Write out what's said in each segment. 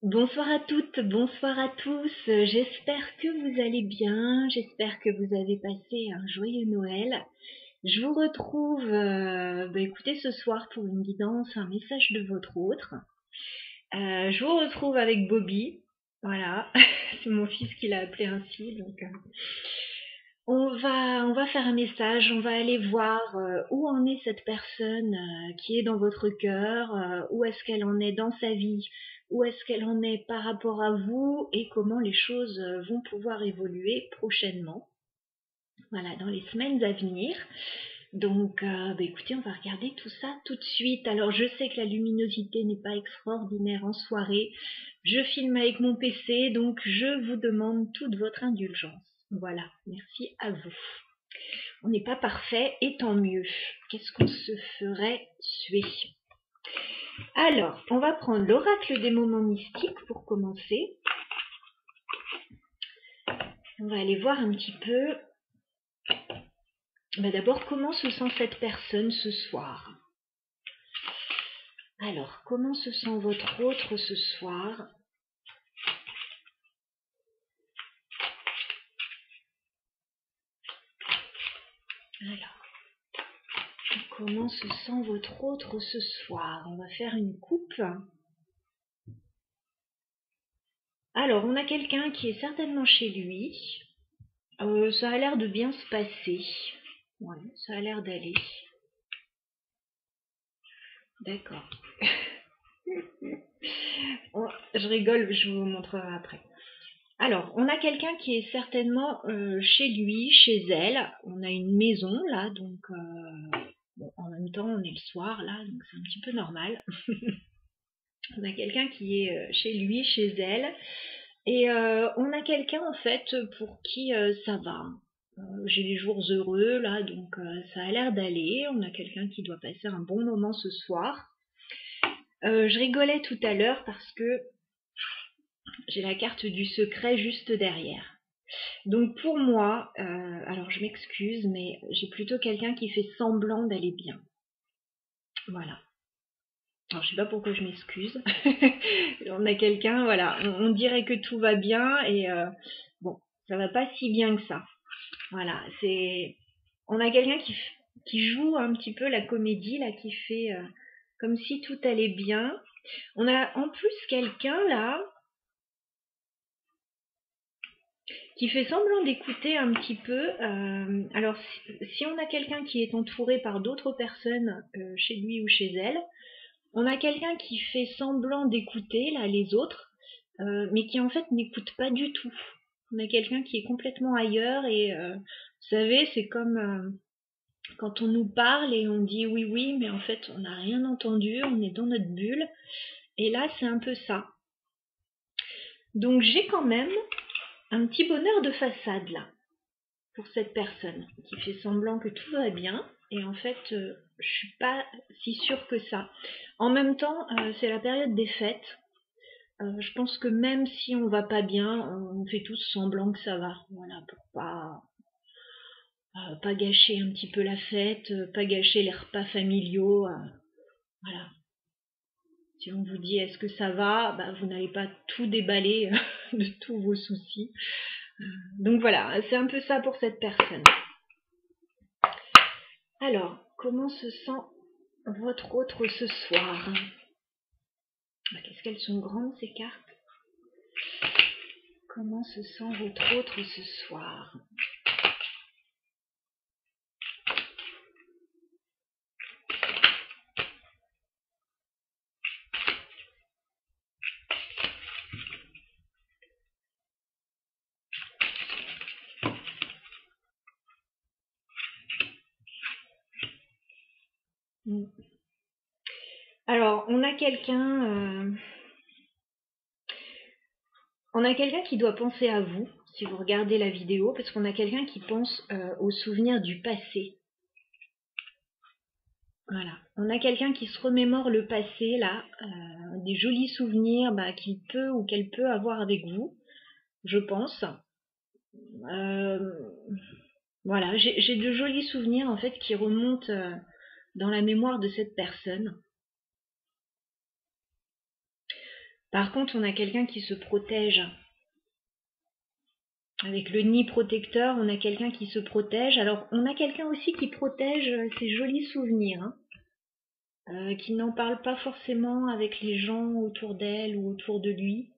Bonsoir à toutes, bonsoir à tous. J'espère que vous allez bien. J'espère que vous avez passé un joyeux Noël. Je vous retrouve, écoutez, ce soir pour une guidance, un message de votre autre. Je vous retrouve avec Bobby. Voilà, c'est mon fils qui l'a appelé ainsi. Donc, on va faire un message. On va aller voir où en est cette personne qui est dans votre cœur, où est-ce qu'elle en est dans sa vie, où est-ce qu'elle en est par rapport à vous et comment les choses vont pouvoir évoluer prochainement. Voilà, dans les semaines à venir. Donc, écoutez, on va regarder tout ça tout de suite. Alors, je sais que la luminosité n'est pas extraordinaire en soirée. Je filme avec mon PC, donc je vous demande toute votre indulgence. Voilà, merci à vous. On n'est pas parfait, et tant mieux. Qu'est-ce qu'on se ferait suer? Alors, on va prendre l'oracle des moments mystiques pour commencer. On va aller voir un petit peu. D'abord, comment se sent cette personne ce soir? Alors, comment se sent votre autre ce soir? Alors, comment se sent votre autre ce soir? On va faire une coupe. Alors, on a quelqu'un qui est certainement chez lui. Ça a l'air de bien se passer. Ouais, ça a l'air d'aller. D'accord. Je rigole, je vous montrerai après. Alors, on a quelqu'un qui est certainement chez lui, chez elle. On a une maison là, donc en même temps, on est le soir là, donc c'est un petit peu normal. On a quelqu'un qui est chez lui, chez elle. Et on a quelqu'un en fait pour qui ça va. J'ai les jours heureux là, donc ça a l'air d'aller. On a quelqu'un qui doit passer un bon moment ce soir. Je rigolais tout à l'heure parce que j'ai la carte du secret juste derrière. Donc pour moi, alors je m'excuse, mais j'ai plutôt quelqu'un qui fait semblant d'aller bien. Voilà. Alors je sais pas pourquoi je m'excuse. On a quelqu'un, voilà, on dirait que tout va bien et bon, ça va pas si bien que ça. Voilà, on a quelqu'un qui joue un petit peu la comédie là, qui fait comme si tout allait bien. On a en plus quelqu'un là qui fait semblant d'écouter un petit peu. Alors, si on a quelqu'un qui est entouré par d'autres personnes chez lui ou chez elle, on a quelqu'un qui fait semblant d'écouter là les autres, mais qui en fait n'écoute pas du tout. On a quelqu'un qui est complètement ailleurs et vous savez, c'est comme quand on nous parle et on dit oui oui, mais en fait on n'a rien entendu, on est dans notre bulle. Et là, c'est un peu ça. Donc j'ai quand même un petit bonheur de façade là pour cette personne qui fait semblant que tout va bien et en fait je suis pas si sûre que ça. En même temps, c'est la période des fêtes. Je pense que même si on va pas bien, on fait tous semblant que ça va. Voilà, pour pas gâcher un petit peu la fête, pas gâcher les repas familiaux. Voilà. Si on vous dit est-ce que ça va, vous n'allez pas tout déballer de tous vos soucis. Donc voilà, c'est un peu ça pour cette personne. Alors, comment se sent votre autre ce soir? Qu'est-ce qu'elles sont grandes ces cartes? Comment se sent votre autre ce soir? Alors, on a quelqu'un qui doit penser à vous, si vous regardez la vidéo, parce qu'on a quelqu'un qui pense aux souvenirs du passé. Voilà. On a quelqu'un qui se remémore le passé, là, des jolis souvenirs qu'il peut ou qu'elle peut avoir avec vous, je pense. Voilà, j'ai de jolis souvenirs, en fait, qui remontent dans la mémoire de cette personne. Par contre, on a quelqu'un qui se protège. Avec le nid protecteur, on a quelqu'un qui se protège. Alors, on a quelqu'un aussi qui protège ses jolis souvenirs, hein, qui n'en parle pas forcément avec les gens autour d'elle ou autour de lui.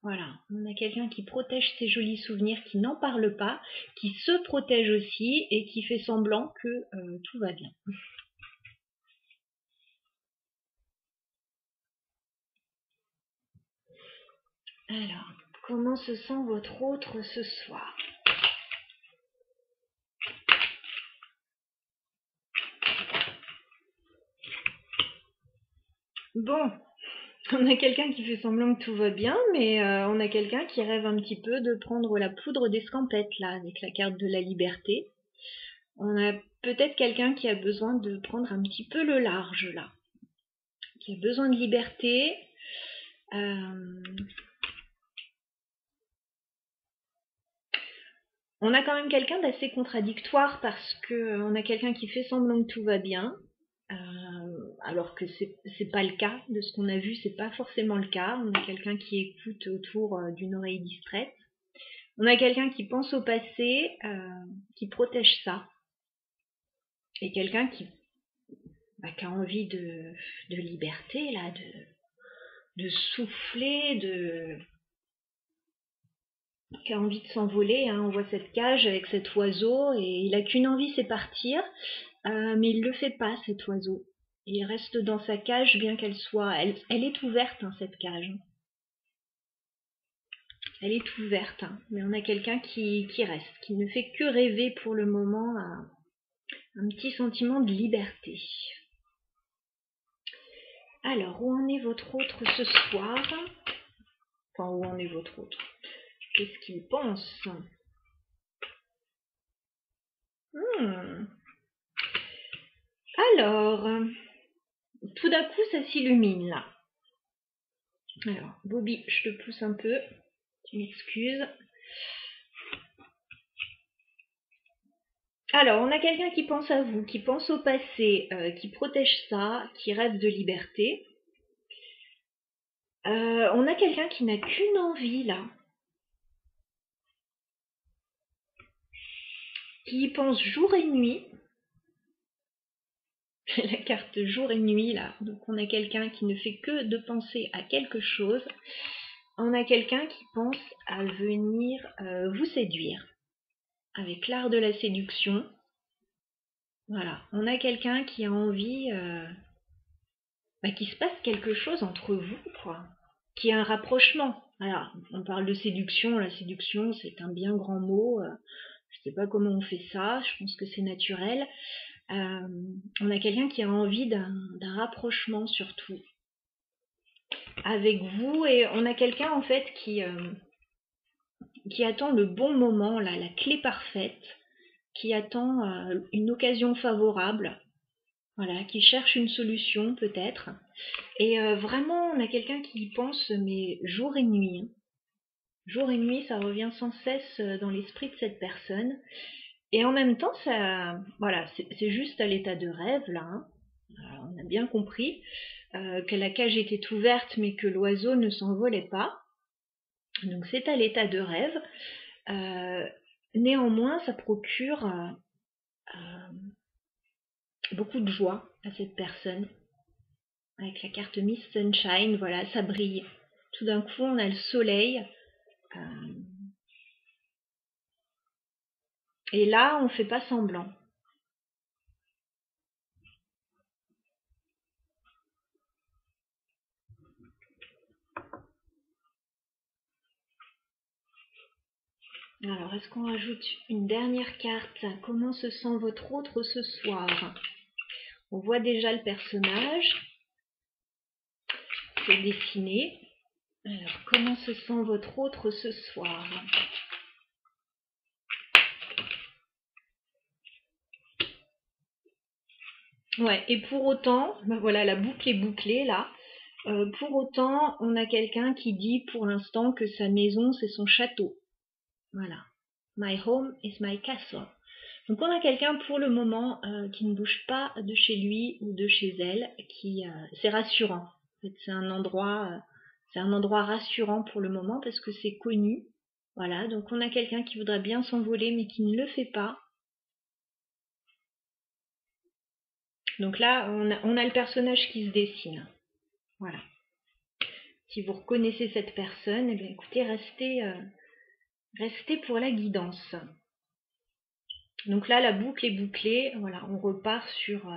Voilà, on a quelqu'un qui protège ses jolis souvenirs, qui n'en parle pas, qui se protège aussi et qui fait semblant que tout va bien. Alors, comment se sent votre autre ce soir? Bon, on a quelqu'un qui fait semblant que tout va bien, mais on a quelqu'un qui rêve un petit peu de prendre la poudre d'escampette, là, avec la carte de la liberté. On a peut-être quelqu'un qui a besoin de prendre un petit peu le large, là. Qui a besoin de liberté. On a quand même quelqu'un d'assez contradictoire parce que on a quelqu'un qui fait semblant que tout va bien, alors que c'est pas le cas. De ce qu'on a vu, c'est pas forcément le cas. On a quelqu'un qui écoute autour d'une oreille distraite. On a quelqu'un qui pense au passé, qui protège ça. Et quelqu'un qui a envie de liberté, là, de souffler, qui a envie de s'envoler, hein. On voit cette cage avec cet oiseau et il a qu'une envie, c'est partir, mais il le fait pas, cet oiseau. Il reste dans sa cage, bien qu'elle soit, elle est ouverte, hein, cette cage. Elle est ouverte, hein, mais on a quelqu'un qui reste, qui ne fait que rêver pour le moment à un petit sentiment de liberté. Alors, où en est votre autre ce soir? Enfin, où en est votre autre? Qu'est-ce qu'il pense? Alors, tout d'un coup, ça s'illumine là. Alors, Bobby, je te pousse un peu. Tu m'excuses. Alors, on a quelqu'un qui pense à vous, qui pense au passé, qui protège ça, qui rêve de liberté. On a quelqu'un qui n'a qu'une envie là. Qui y pense jour et nuit. La carte jour et nuit là. Donc on a quelqu'un qui ne fait que de penser à quelque chose. On a quelqu'un qui pense à venir vous séduire. Avec l'art de la séduction. Voilà. On a quelqu'un qui a envie qu'il se passe quelque chose entre vous, quoi. Qu'il y ait un rapprochement. Alors, on parle de séduction. La séduction, c'est un bien grand mot. Je sais pas comment on fait ça. Je pense que c'est naturel. On a quelqu'un qui a envie d'un rapprochement surtout avec vous et on a quelqu'un en fait qui attend le bon moment, là, la clé parfaite, qui attend une occasion favorable, voilà, qui cherche une solution peut-être. Et vraiment, on a quelqu'un qui y pense mais jour et nuit. Hein. Jour et nuit, ça revient sans cesse dans l'esprit de cette personne. Et en même temps, ça, voilà, c'est juste à l'état de rêve là. Hein. On a bien compris que la cage était ouverte, mais que l'oiseau ne s'envolait pas. Donc c'est à l'état de rêve. Néanmoins, ça procure beaucoup de joie à cette personne. Avec la carte Miss Sunshine, voilà, ça brille. Tout d'un coup, on a le soleil. Et là, on ne fait pas semblant. Alors, est-ce qu'on rajoute une dernière carte? Comment se sent votre autre ce soir? On voit déjà le personnage. C'est dessiné. Alors, comment se sent votre autre ce soir? Ouais, et pour autant, voilà, la boucle est bouclée là. Pour autant, on a quelqu'un qui dit pour l'instant que sa maison, c'est son château. Voilà. My home is my castle. Donc on a quelqu'un pour le moment qui ne bouge pas de chez lui ou de chez elle, qui c'est rassurant. En fait, c'est un endroit C'est un endroit rassurant pour le moment parce que c'est connu. Voilà, donc on a quelqu'un qui voudrait bien s'envoler mais qui ne le fait pas. Donc là, on a le personnage qui se dessine. Voilà. Si vous reconnaissez cette personne, eh bien, écoutez, restez pour la guidance. Donc là, la boucle est bouclée. Voilà, on repart sur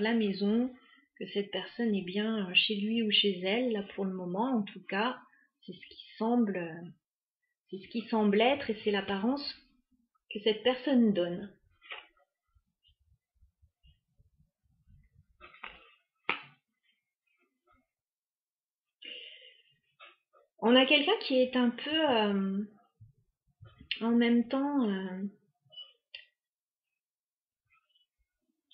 la maison, que cette personne est bien chez lui ou chez elle, là pour le moment, en tout cas, c'est ce qui semble être et c'est l'apparence que cette personne donne. On a quelqu'un qui est un peu en même temps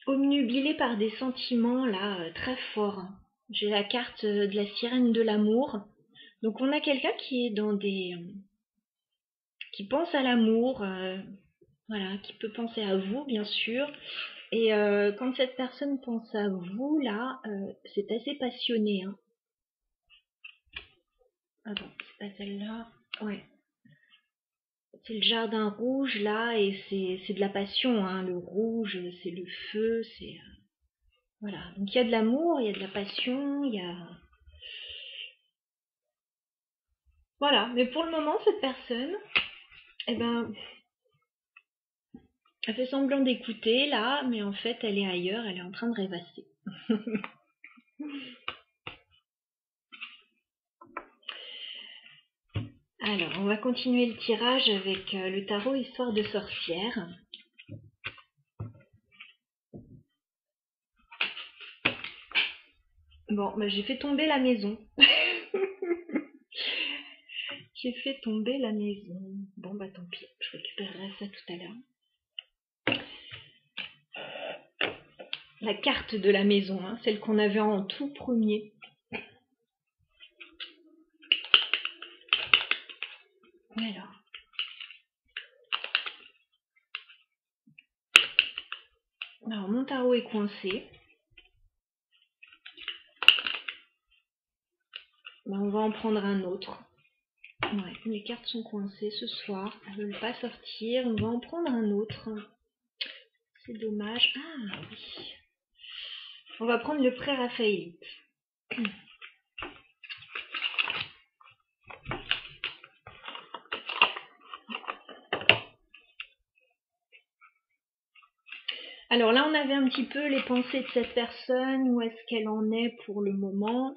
obnubilé par des sentiments là très forts. J'ai la carte de la sirène de l'amour. Donc on a quelqu'un qui est dans qui pense à l'amour, voilà, qui peut penser à vous bien sûr. Et quand cette personne pense à vous là, c'est assez passionné. Hein. Ah bon, c'est pas celle-là. Ouais. C'est le jardin rouge là et c'est de la passion. Hein. Le rouge, c'est le feu, c'est voilà. Donc il y a de l'amour, il y a de la passion, il y a voilà. Mais pour le moment, cette personne, eh ben, elle fait semblant d'écouter là, mais en fait, elle est ailleurs, elle est en train de rêvasser. Alors, on va continuer le tirage avec le tarot Histoire de sorcière. Bon, bah, j'ai fait tomber la maison. J'ai fait tomber la maison. Bon, bah tant pis, je récupérerai ça tout à l'heure. La carte de la maison, hein, celle qu'on avait en tout premier. Alors mon tarot est coincé. Ben, on va en prendre un autre. Ouais, les cartes sont coincées ce soir. Elles ne veulent pas sortir. On va en prendre un autre. C'est dommage. Ah oui. On va prendre le pré-raphaélite. Alors là, on avait un petit peu les pensées de cette personne. Où est-ce qu'elle en est pour le moment?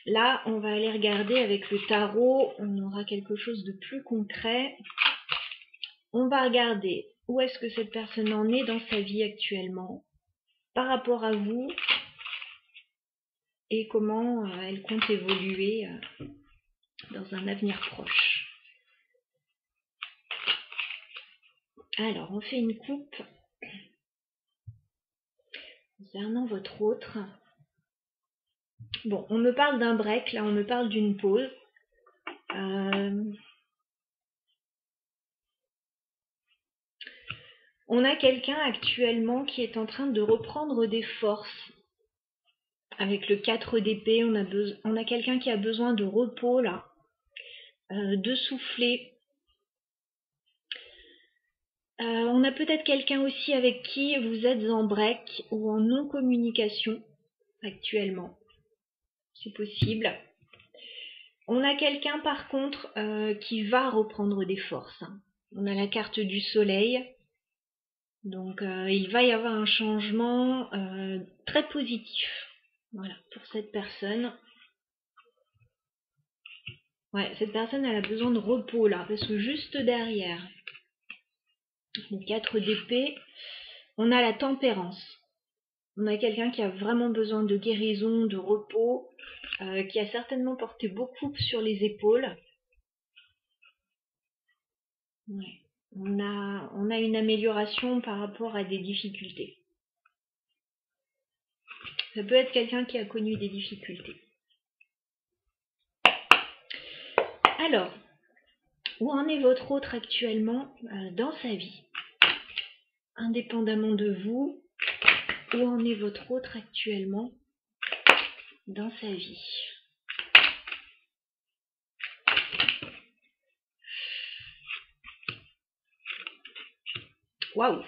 Là, on va aller regarder avec le tarot. On aura quelque chose de plus concret. On va regarder où est-ce que cette personne en est dans sa vie actuellement par rapport à vous et comment elle compte évoluer dans un avenir proche. Alors, on fait une coupe concernant votre autre. Bon, on me parle d'un break, là on me parle d'une pause. On a quelqu'un actuellement qui est en train de reprendre des forces. Avec le 4 d'épée, on a quelqu'un qui a besoin de repos là, de souffler. On a peut-être quelqu'un aussi avec qui vous êtes en break ou en non-communication actuellement. C'est possible. On a quelqu'un par contre qui va reprendre des forces. On a la carte du soleil. Donc il va y avoir un changement très positif. Voilà, pour cette personne. Ouais, cette personne elle a besoin de repos là, parce que juste derrière les 4 d'épée, on a la tempérance. On a quelqu'un qui a vraiment besoin de guérison, de repos, qui a certainement porté beaucoup sur les épaules. Ouais. On a une amélioration par rapport à des difficultés. Ça peut être quelqu'un qui a connu des difficultés. Alors, où en est votre autre actuellement dans sa vie? Indépendamment de vous, où en est votre autre actuellement dans sa vie? Waouh.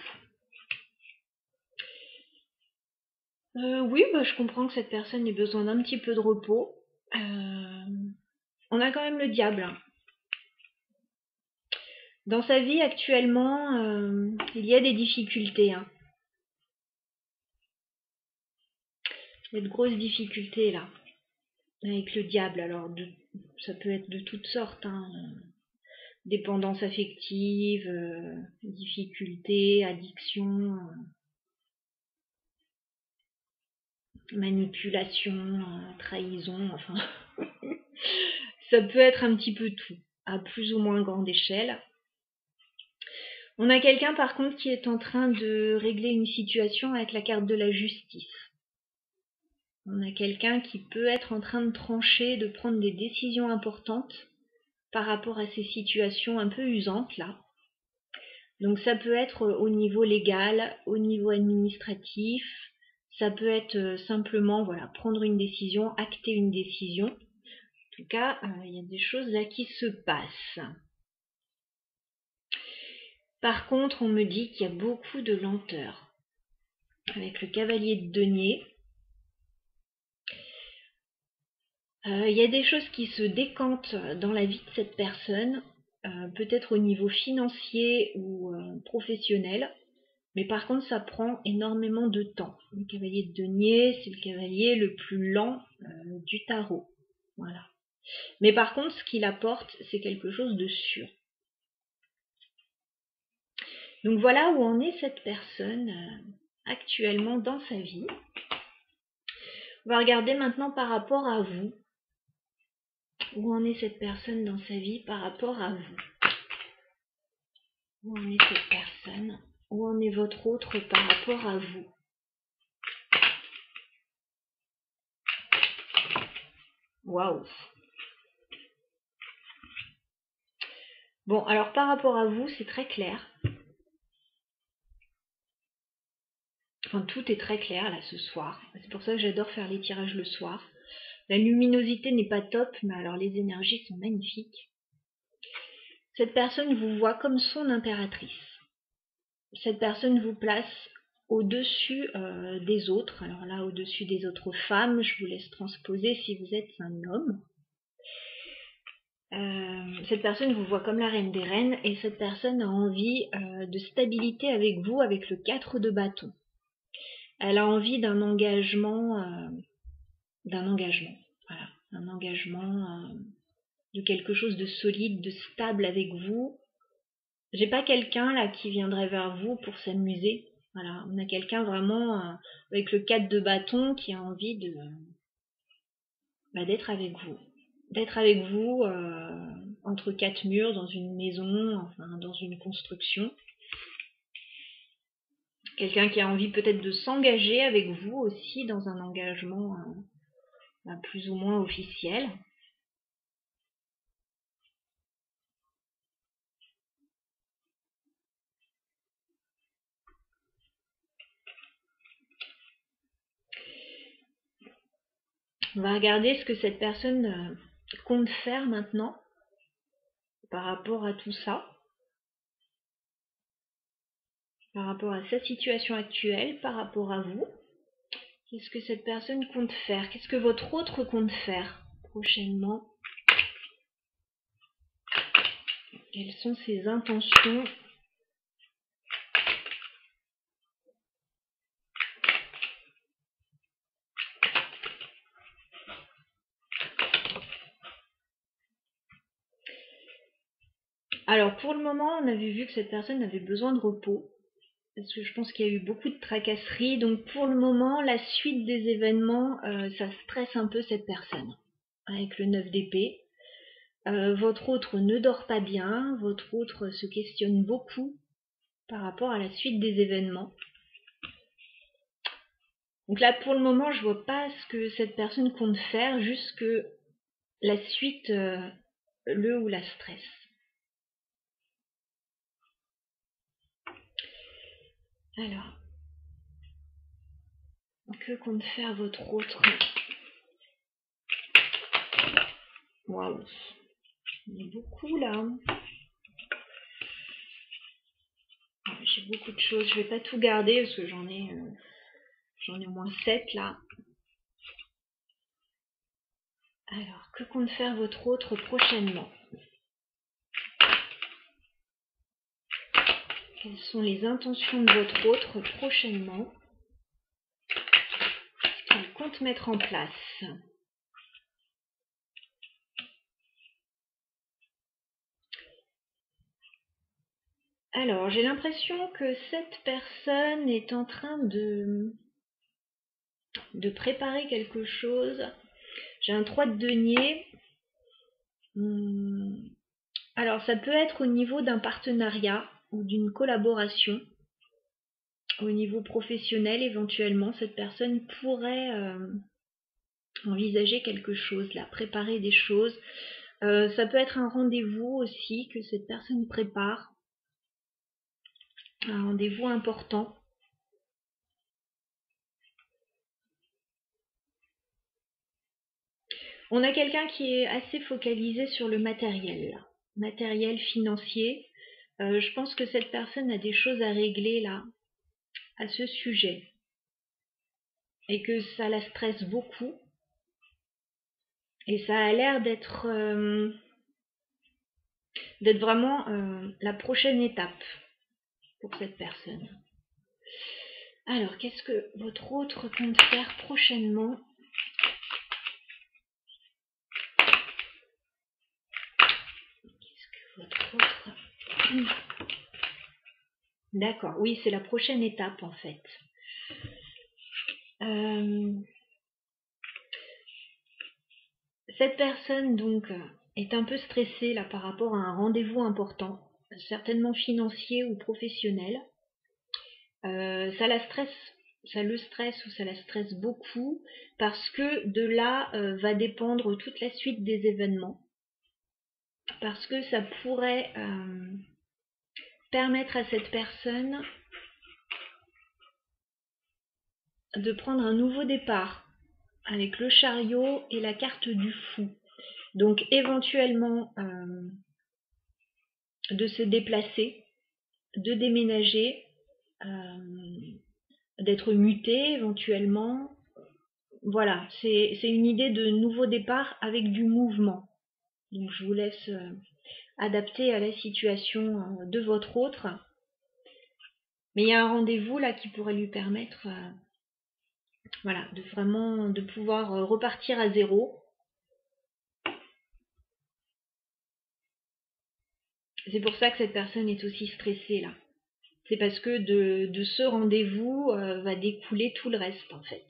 Oui, bah, je comprends que cette personne ait besoin d'un petit peu de repos. On a quand même le diable. Dans sa vie actuellement, il y a des difficultés. Hein. Il y a de grosses difficultés là, avec le diable. Alors, ça peut être de toutes sortes. Hein. Dépendance affective, difficultés, addiction, manipulation, trahison, enfin, ça peut être un petit peu tout, à plus ou moins grande échelle. On a quelqu'un par contre qui est en train de régler une situation avec la carte de la justice. On a quelqu'un qui peut être en train de trancher, de prendre des décisions importantes par rapport à ces situations un peu usantes là. Donc ça peut être au niveau légal, au niveau administratif, ça peut être simplement voilà, prendre une décision, acter une décision. En tout cas, il y a des choses là qui se passent. Par contre, on me dit qu'il y a beaucoup de lenteur. Avec le cavalier de denier, il y a des choses qui se décantent dans la vie de cette personne, peut-être au niveau financier ou professionnel. Mais par contre, ça prend énormément de temps. Le cavalier de denier, c'est le cavalier le plus lent du tarot. Voilà. Mais par contre, ce qu'il apporte, c'est quelque chose de sûr. Donc voilà où en est cette personne actuellement dans sa vie. On va regarder maintenant par rapport à vous. Où en est cette personne dans sa vie par rapport à vous? Où en est cette personne? Où en est votre autre par rapport à vous? Waouh! Bon, alors par rapport à vous, c'est très clair. Enfin, tout est très clair là ce soir. C'est pour ça que j'adore faire les tirages le soir. La luminosité n'est pas top, mais alors les énergies sont magnifiques. Cette personne vous voit comme son impératrice. Cette personne vous place au-dessus des autres. Alors là, au-dessus des autres femmes, je vous laisse transposer si vous êtes un homme. Cette personne vous voit comme la reine des reines et cette personne a envie de stabilité avec vous avec le 4 de bâton. Elle a envie d'un engagement, voilà, un engagement de quelque chose de solide, de stable avec vous. J'ai pas quelqu'un là qui viendrait vers vous pour s'amuser. Voilà, on a quelqu'un vraiment avec le 4 de bâton qui a envie de d'être avec vous. D'être avec vous entre quatre murs, dans une maison, enfin dans une construction. Quelqu'un qui a envie peut-être de s'engager avec vous aussi dans un engagement plus ou moins officiel. On va regarder ce que cette personne compte faire maintenant par rapport à tout ça. Par rapport à sa situation actuelle, par rapport à vous. Qu'est-ce que cette personne compte faire? Qu'est-ce que votre autre compte faire prochainement? Quelles sont ses intentions? Alors pour le moment, on avait vu que cette personne avait besoin de repos. Parce que je pense qu'il y a eu beaucoup de tracasseries. Donc pour le moment, la suite des événements, ça stresse un peu cette personne. Avec le 9 d'épée. Votre autre ne dort pas bien. Votre autre se questionne beaucoup par rapport à la suite des événements. Donc là, pour le moment, je vois pas ce que cette personne compte faire, juste que la suite le ou la stresse. Alors, que compte faire votre autre? Waouh, il y a beaucoup là. j'ai beaucoup de choses. Je vais pas tout garder parce que j'en ai au moins 7 là. Alors, que compte faire votre autre prochainement? Quelles sont les intentions de votre autre prochainement? Ce qu'il compte mettre en place? Alors, j'ai l'impression que cette personne est en train de préparer quelque chose. J'ai un 3 de denier. Alors, ça peut être au niveau d'un partenariat ou d'une collaboration. Au niveau professionnel, éventuellement, cette personne pourrait envisager quelque chose, là, préparer des choses. Ça peut être un rendez-vous aussi que cette personne prépare. Un rendez-vous important. On a quelqu'un qui est assez focalisé sur le matériel, là. Matériel financier. Je pense que cette personne a des choses à régler là, à ce sujet. Et que ça la stresse beaucoup. Et ça a l'air d'être vraiment la prochaine étape pour cette personne. Alors, qu'est-ce que votre autre compte faire prochainement? Qu'est-ce que votre autre... D'accord, oui, c'est la prochaine étape en fait. Cette personne donc est un peu stressée là par rapport à un rendez-vous important, certainement financier ou professionnel. Ça le stresse ou ça la stresse beaucoup parce que de là va dépendre toute la suite des événements. Parce que ça pourrait permettre à cette personne de prendre un nouveau départ avec le chariot et la carte du fou. Donc éventuellement de se déplacer, de déménager, d'être muté éventuellement. Voilà, c'est une idée de nouveau départ avec du mouvement. Donc je vous laisse adapter à la situation de votre autre. Mais il y a un rendez-vous là qui pourrait lui permettre voilà, de pouvoir repartir à zéro. C'est pour ça que cette personne est aussi stressée là. C'est parce que de ce rendez-vous va découler tout le reste en fait.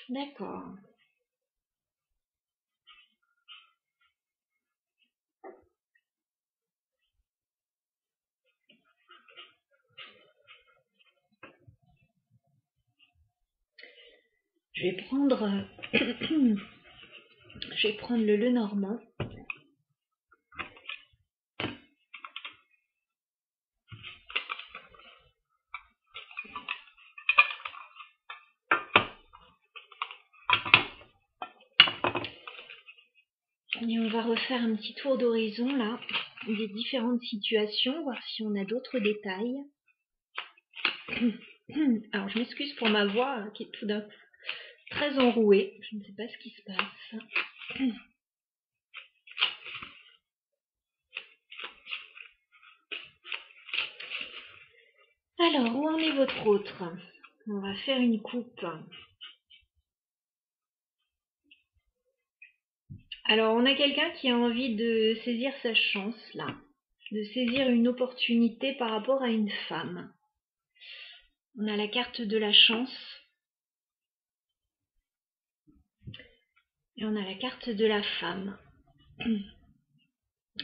D'accord. Je vais prendre le Lenormand. Et on va refaire un petit tour d'horizon là, des différentes situations, voir si on a d'autres détails. Alors je m'excuse pour ma voix qui est tout d'un coup très enrouée, je ne sais pas ce qui se passe. Alors, où en est votre autre? On va faire une coupe. Alors, on a quelqu'un qui a envie de saisir sa chance, là. De saisir une opportunité par rapport à une femme. On a la carte de la chance. Et on a la carte de la femme.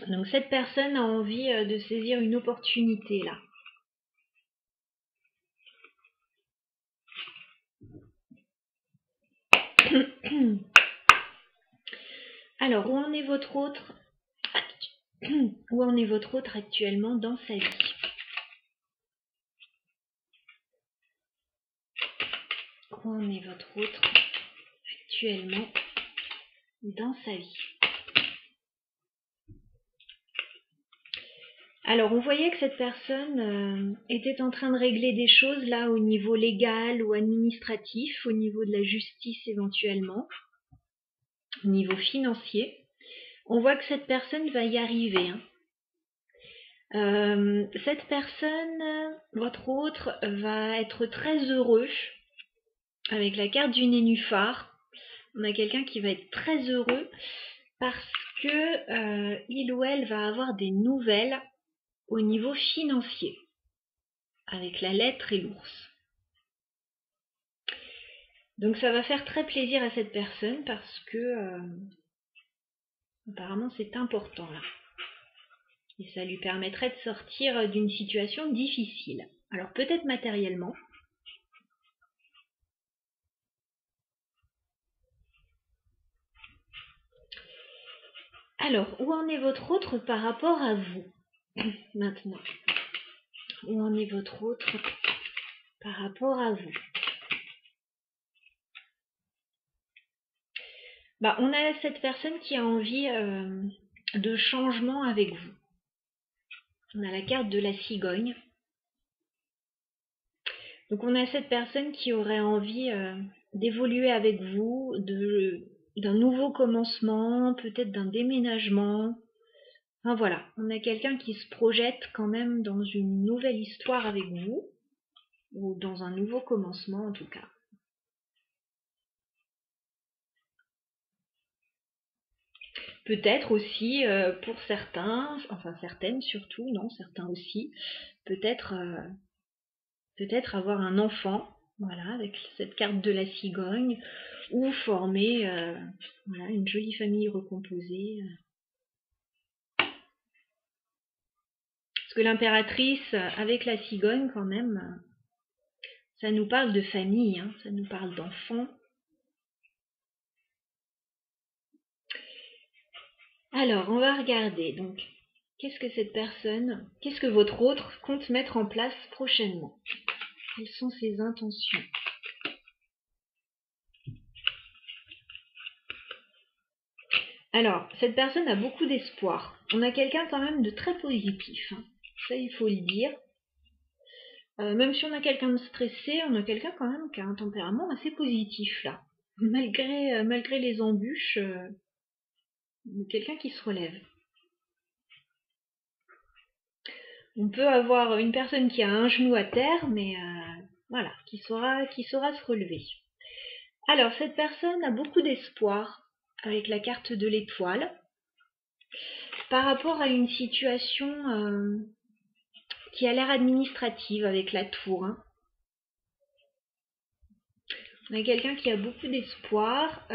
Donc, cette personne a envie de saisir une opportunité, là. Alors, où en est votre autre? Où en est votre autre actuellement dans sa vie? Où en est votre autre actuellement dans sa vie. Alors, on voyait que cette personne était en train de régler des choses là au niveau légal ou administratif, au niveau de la justice éventuellement, au niveau financier. On voit que cette personne va y arriver. Cette personne, votre autre, va être très heureux avec la carte du nénuphar. On a quelqu'un qui va être très heureux parce que il ou elle va avoir des nouvelles au niveau financier, avec la lettre et l'ours. Donc ça va faire très plaisir à cette personne parce que apparemment c'est important là. Et ça lui permettrait de sortir d'une situation difficile. Alors peut-être matériellement. Alors, où en est votre autre par rapport à vous maintenant? Où en est votre autre par rapport à vous? Bah, on a cette personne qui a envie de changement avec vous. On a la carte de la cigogne. Donc on a cette personne qui aurait envie d'évoluer avec vous, d'un nouveau commencement, peut-être d'un déménagement. Enfin voilà, on a quelqu'un qui se projette quand même dans une nouvelle histoire avec vous, ou dans un nouveau commencement en tout cas. Peut-être aussi pour certains, enfin certaines surtout, non, certains aussi, peut-être avoir un enfant, voilà, avec cette carte de la cigogne, ou former voilà, une jolie famille recomposée. Parce que l'impératrice, avec la cigogne quand même, ça nous parle de famille, hein, ça nous parle d'enfants. Alors, on va regarder, donc, qu'est-ce que votre autre compte mettre en place prochainement? Quelles sont ses intentions? Alors, cette personne a beaucoup d'espoir. On a quelqu'un quand même de très positif, hein. Ça, il faut le dire. Même si on a quelqu'un de stressé, on a quelqu'un quand même qui a un tempérament assez positif, là. Malgré les embûches, quelqu'un qui se relève. On peut avoir une personne qui a un genou à terre, mais voilà, qui saura se relever. Alors, cette personne a beaucoup d'espoir avec la carte de l'étoile par rapport à une situation qui a l'air administrative avec la tour. Hein. On a quelqu'un qui a beaucoup d'espoir.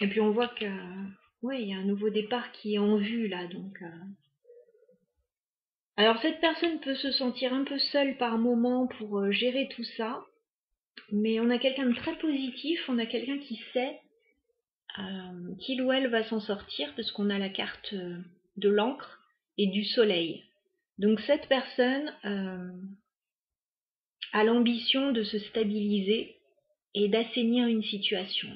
Et puis on voit que ouais, il y a un nouveau départ qui est en vue là. Donc, alors cette personne peut se sentir un peu seule par moment pour gérer tout ça. Mais on a quelqu'un de très positif, on a quelqu'un qui sait qu'il ou elle va s'en sortir parce qu'on a la carte de l'encre et du soleil. Donc cette personne a l'ambition de se stabiliser et d'assainir une situation.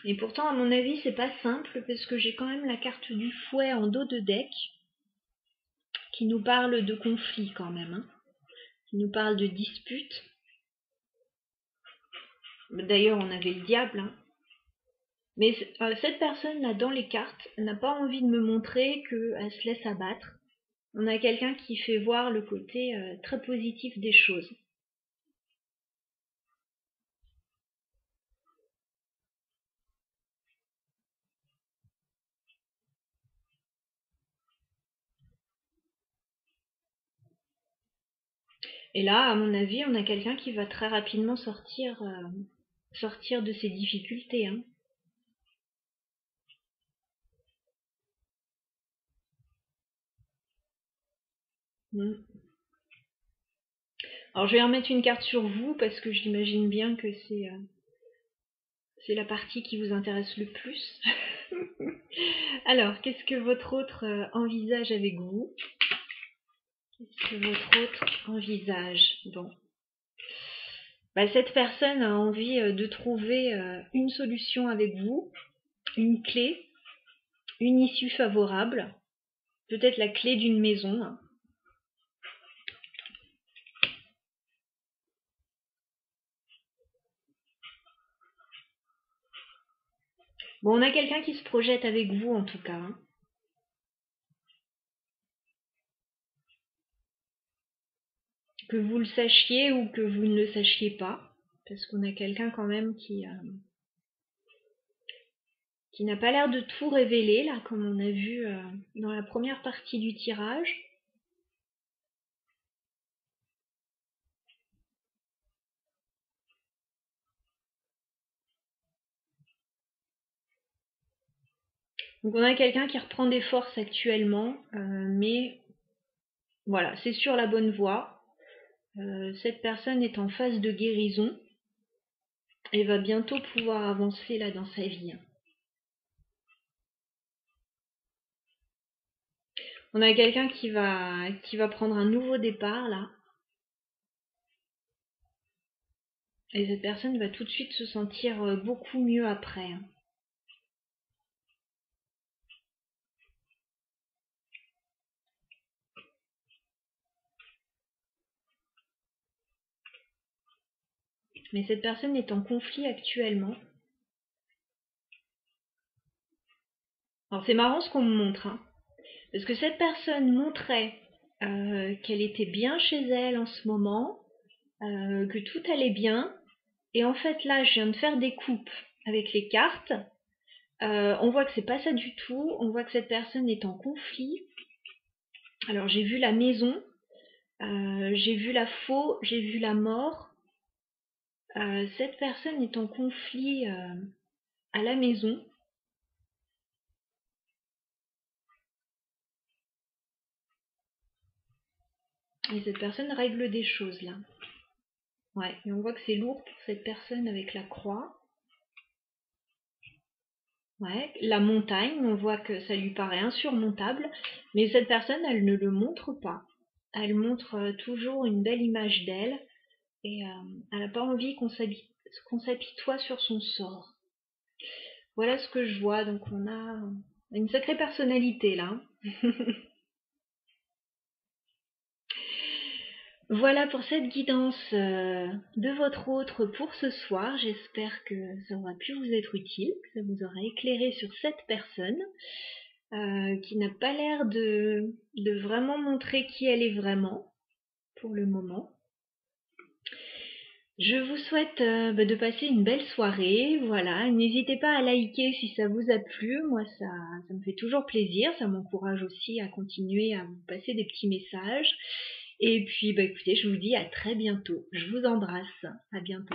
Et pourtant, à mon avis, c'est pas simple parce que j'ai quand même la carte du fouet en dos de deck qui nous parle de conflit quand même, hein, qui nous parle de dispute. D'ailleurs, on avait le diable. Hein. Mais cette personne-là, dans les cartes, n'a pas envie de me montrer qu'elle se laisse abattre. On a quelqu'un qui fait voir le côté très positif des choses. Et là, à mon avis, on a quelqu'un qui va très rapidement sortir de ses difficultés. Hein. Alors je vais remettre une carte sur vous parce que j'imagine bien que c'est la partie qui vous intéresse le plus. Alors, qu'est-ce que votre autre envisage avec vous? Qu'est-ce que votre autre envisage? Bon. Bah, cette personne a envie de trouver une solution avec vous, une clé, une issue favorable, peut-être la clé d'une maison. Bon, on a quelqu'un qui se projette avec vous en tout cas. Que vous le sachiez ou que vous ne le sachiez pas, parce qu'on a quelqu'un quand même qui n'a pas l'air de tout révéler, là, comme on a vu dans la première partie du tirage. Donc on a quelqu'un qui reprend des forces actuellement, mais voilà, c'est sur la bonne voie. Cette personne est en phase de guérison et va bientôt pouvoir avancer là dans sa vie. On a quelqu'un qui va prendre un nouveau départ là. Et cette personne va tout de suite se sentir beaucoup mieux après. Mais cette personne est en conflit actuellement. Alors c'est marrant ce qu'on me montre, hein, parce que cette personne montrait qu'elle était bien chez elle en ce moment, que tout allait bien. Et en fait là, je viens de faire des coupes avec les cartes. On voit que c'est pas ça du tout. On voit que cette personne est en conflit. Alors j'ai vu la maison, j'ai vu la faux, j'ai vu la mort. Cette personne est en conflit à la maison. Et cette personne règle des choses là. Ouais, et on voit que c'est lourd pour cette personne avec la croix. Ouais, la montagne, on voit que ça lui paraît insurmontable, mais cette personne, elle ne le montre pas. Elle montre toujours une belle image d'elle et elle n'a pas envie qu'on s'apitoie sur son sort. Voilà ce que je vois, donc on a une sacrée personnalité là. Voilà pour cette guidance de votre autre pour ce soir. J'espère que ça aura pu vous être utile, que ça vous aura éclairé sur cette personne qui n'a pas l'air de vraiment montrer qui elle est vraiment pour le moment. Je vous souhaite de passer une belle soirée. Voilà, n'hésitez pas à liker si ça vous a plu. Moi, ça me fait toujours plaisir. Ça m'encourage aussi à continuer à vous passer des petits messages. Et puis, écoutez, je vous dis à très bientôt. Je vous embrasse. À bientôt.